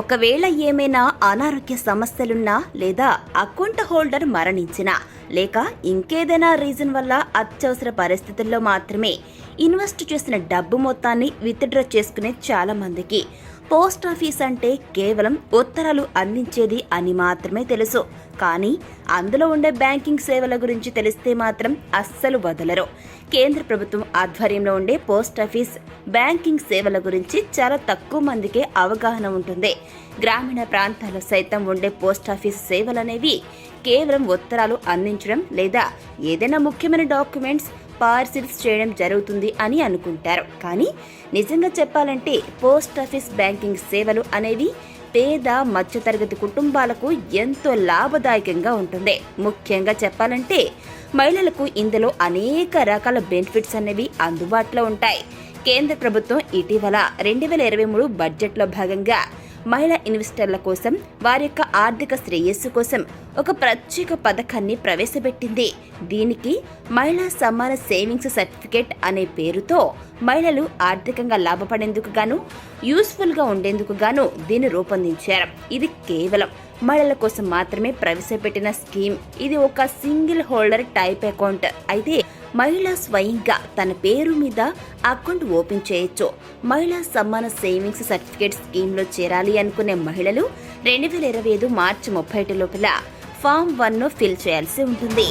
ఒకవేళ ఏమైనా అనారోగ్య సమస్యలున్నా లేదా అకౌంట్ హోల్డర్ మరణించినా లేక ఇంకేదైనా రీజన్ వల్ల అత్యవసర పరిస్థితుల్లో మాత్రమే ఇన్వెస్ట్ చేసిన డబ్బు మొత్తాన్ని విత్డ్రా చేసుకునే చాలా మందికి పోస్ట్ ఆఫీస్ అంటే కేవలం ఉత్తరాలు అందించేది అని మాత్రమే తెలుసు. కానీ అందులో ఉండే బ్యాంకింగ్ సేవల గురించి తెలిస్తే మాత్రం అస్సలు వదలరు. కేంద్ర ప్రభుత్వం ఆధ్వర్యంలో ఉండే పోస్ట్ ఆఫీస్ బ్యాంకింగ్ సేవల గురించి చాలా తక్కువ మందికే అవగాహన ఉంటుంది. గ్రామీణ ప్రాంతాల్లో సైతం ఉండే పోస్ట్ ఆఫీస్ సేవలనేవి కేవలం ఉత్తరాలు అందించడం లేదా ఏదైనా ముఖ్యమైన డాక్యుమెంట్స్ పార్సిల్స్ చేయడం జరుగుతుంది అని అనుకుంటారు. కానీ నిజంగా చెప్పాలంటే పోస్ట్ ఆఫీస్ బ్యాంకింగ్ సేవలు అనేవి పేద మధ్యతరగతి కుటుంబాలకు ఎంతో లాభదాయకంగా ఉంటుంది. ముఖ్యంగా చెప్పాలంటే మహిళలకు ఇందులో అనేక రకాల బెనిఫిట్స్ అనేవి అందుబాటులో ఉంటాయి. కేంద్ర ప్రభుత్వం ఇటీవల 2023 బడ్జెట్లో భాగంగా మహిళా ఇన్వెస్టర్ల కోసం వారి యొక్క ఆర్థిక శ్రేయస్సు కోసం ఒక ప్రత్యేక పథకాన్ని ప్రవేశపెట్టింది. దీనికి మహిళా సమాన సేవింగ్స్ సర్టిఫికేట్ అనే పేరుతో మహిళలు ఆర్థికంగా లాభపడేందుకు గాను యూస్ఫుల్ గా ఉండేందుకు గాను దీన్ని రూపొందించారు. ఇది కేవలం మహిళల కోసం మాత్రమే ప్రవేశపెట్టిన స్కీమ్. ఇది ఒక సింగిల్ హోల్డర్ టైప్ అకౌంట్ అయితే మహిళ స్వయంగా తన పేరు మీద అకౌంట్ ఓపెన్ చేయొచ్చు. మహిళా సమాన సేవింగ్స్ సర్టిఫికేట్ స్కీమ్లో చేరాలి అనుకునే మహిళలు 2025 మార్చి 31 లోపల ఫామ్ 1ను ఫిల్ చేయాల్సి ఉంటుంది.